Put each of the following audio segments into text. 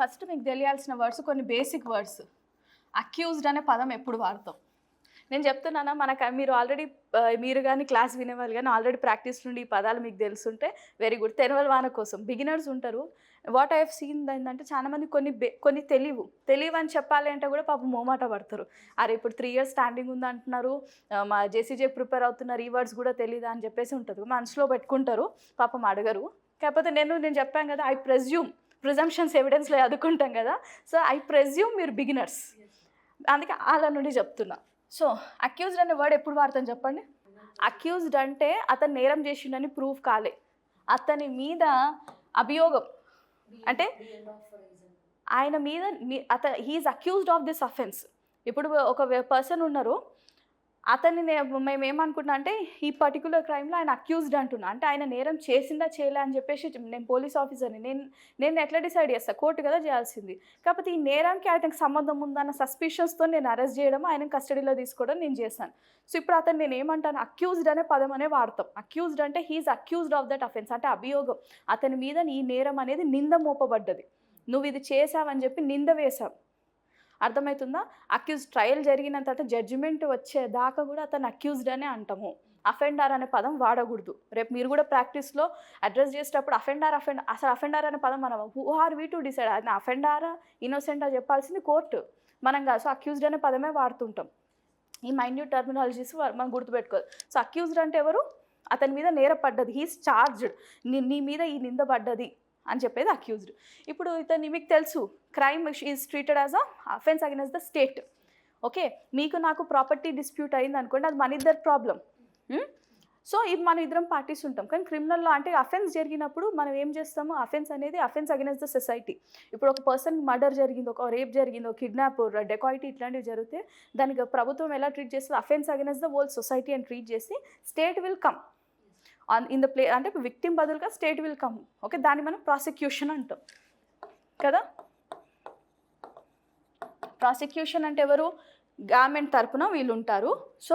First మీకు తెలియాల్సిన words కొన్ని బేసిక్ వర్డ్స్. అక్యూజ్డ్ అనే పదం ఎప్పుడు వాడతాం? నేను చెప్తున్నానా మీరు ఆల్రెడీ మీరు కానీ క్లాస్ వినేవాళ్ళు కానీ ఆల్రెడీ ప్రాక్టీస్ నుండి ఈ పదాలు మీకు తెలుసుంటే వెరీ గుడ్. తెరవని వాళ్ళ కోసం బిగినర్స్ ఉంటారు. వాట్ ఐ హావ్ సీన్ ఏంటంటే చాలామంది కొన్ని తెలియవు అని చెప్పాలి అంటే కూడా పాపం మోమాట పడతారు. అరే ఇప్పుడు 3 years స్టాండింగ్ ఉంది అంటున్నారు, మా జేసీజే ప్రిపేర్ అవుతున్నారు, ఈ వర్డ్స్ కూడా తెలియదా అని చెప్పేసి ఉంటుంది. మనసులో పెట్టుకుంటారు, పాపం అడగరు. కాకపోతే నేను చెప్పాను కదా, ఐ ప్రిజంప్షన్స్ ఎవిడెన్స్లో చదువుకుంటాం కదా. సో ఐ ప్రెజ్యూమ్ మీరు బిగినర్స్, అందుకే వాళ్ళ నుండి చెప్తున్నా. సో అక్యూజ్డ్ అనే వర్డ్ ఎప్పుడు వాడతాను చెప్పండి? అక్యూజ్డ్ అంటే అతను నేరం చేసిండని ప్రూఫ్ కాలే, అతని మీద అభియోగం అంటే ఆయన మీద he is accused of this offence. ఇప్పుడు ఒక పర్సన్ ఉన్నారు, అతన్ని మేము ఏమనుకుంటున్నా అంటే ఈ పర్టికులర్ క్రైమ్లో ఆయన అక్యూజ్డ్ అంటున్నా, అంటే ఆయన నేరం చేసిందా చేయలే అని చెప్పేసి నేను పోలీస్ ఆఫీసర్ని, నేను ఎట్లా డిసైడ్ చేస్తాను? కోర్టు కదా చేయాల్సింది. కాకపోతే ఈ నేరానికి ఆయనకు సంబంధం ఉందన్న సస్పిషన్స్తో నేను అరెస్ట్ చేయడం, ఆయన కస్టడీలో తీసుకోవడం నేను చేశాను. సో ఇప్పుడు అతను నేను ఏమంటాను, అక్యూజ్డ్ అనే పదం అనే వాడతాం. అక్యూజ్డ్ అంటే he is accused of that offence, అంటే అభియోగం. అతని మీద ఈ నేరం అనేది నింద మోపబడ్డది, నువ్వు ఇది చేసావని చెప్పి నింద వేశావు. అర్థమవుతుందా? అక్యూజ్ ట్రయల్ జరిగిన తర్వాత జడ్జిమెంట్ వచ్చేదాకా కూడా అతను అక్యూజ్డ్ అనే అంటాము. అఫెండర్ అనే పదం వాడకూడదు. రేపు మీరు కూడా ప్రాక్టీస్లో అడ్రస్ చేసేటప్పుడు అసలు అఫెండర్ అనే పదం మనం who are we to decide, అది అఫెండారా ఇన్నోసెంటా చెప్పాల్సింది కోర్టు, మనం కాదు. సో అక్యూజ్డ్ అనే పదమే వాడుతుంటాం. ఈ మైన్యూట్ టర్మినాలజీస్ మనం గుర్తుపెట్టుకోవాలి. సో అక్యూజ్డ్ అంటే ఎవరు? అతని మీద నేరపడ్డది, హీస్ చార్జ్డ్, నీ మీద ఈ నింద పడ్డది అని చెప్పేది అక్యూజ్డ్. ఇప్పుడు ఇతను మీకు తెలుసు, crime is treated as a offence against the state. Okay, మీకు నాకు ప్రాపర్టీ డిస్ప్యూట్ అయింది అనుకోండి, అది మన ఇద్దరు ప్రాబ్లం. సో ఇది మనం ఇద్దరం పార్టీస్ ఉంటాం. కానీ క్రిమినల్లో అంటే అఫెన్స్ జరిగినప్పుడు మనం ఏం చేస్తాము, అఫెన్స్ అనేది అఫెన్స్ అగైన్స్ ద సొసైటీ. ఇప్పుడు ఒక పర్సన్ మర్డర్ జరిగింది, ఒక రేప్ జరిగింది, ఒక కిడ్నాప్, డెకాయిటీ ఇట్లాంటివి జరిగితే దానికి ప్రభుత్వం ఎలా ట్రీట్ చేస్తుంది? Offence against the whole society అని ట్రీట్ చేసి state will come in the play, అంటే విక్టిమ్ బదులుగా స్టేట్ విల్ కమ్. ఓకే, దాన్ని మనం ప్రాసిక్యూషన్ అంటాం కదా. ప్రాసిక్యూషన్ అంటే ఎవరు? గవర్నమెంట్ తరపున వీళ్ళు ఉంటారు. సో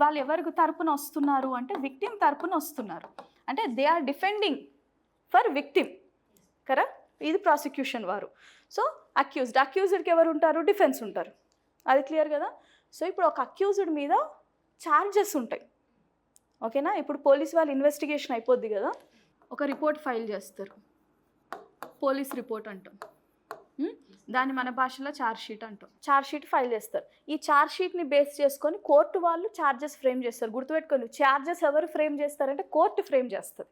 వాళ్ళు ఎవరికి తరపున వస్తున్నారు అంటే విక్టిమ్ తరపున వస్తున్నారు, అంటే they are defending for victim కదా. ఇది ప్రాసిక్యూషన్ వారు. సో అక్యూజ్డ్కి ఎవరు ఉంటారు? డిఫెన్స్ ఉంటారు. అది క్లియర్ కదా. సో ఇప్పుడు ఒక అక్యూజ్డ్ మీద ఛార్జెస్ ఉంటాయి. ఓకేనా. ఇప్పుడు పోలీస్ వాళ్ళు ఇన్వెస్టిగేషన్ అయిపోద్ది కదా, ఒక రిపోర్ట్ ఫైల్ చేస్తారు, పోలీస్ రిపోర్ట్ అంటాం. దాన్ని మన భాషలో ఛార్జ్ షీట్ అంటాం. ఛార్జ్ షీట్ ఫైల్ చేస్తారు. ఈ ఛార్జ్ షీట్ని బేస్ చేసుకొని కోర్టు వాళ్ళు ఛార్జెస్ ఫ్రేమ్ చేస్తారు. గుర్తుపెట్టుకోండి, ఛార్జెస్ ఎవరు ఫ్రేమ్ చేస్తారంటే కోర్టు ఫ్రేమ్ చేస్తుంది.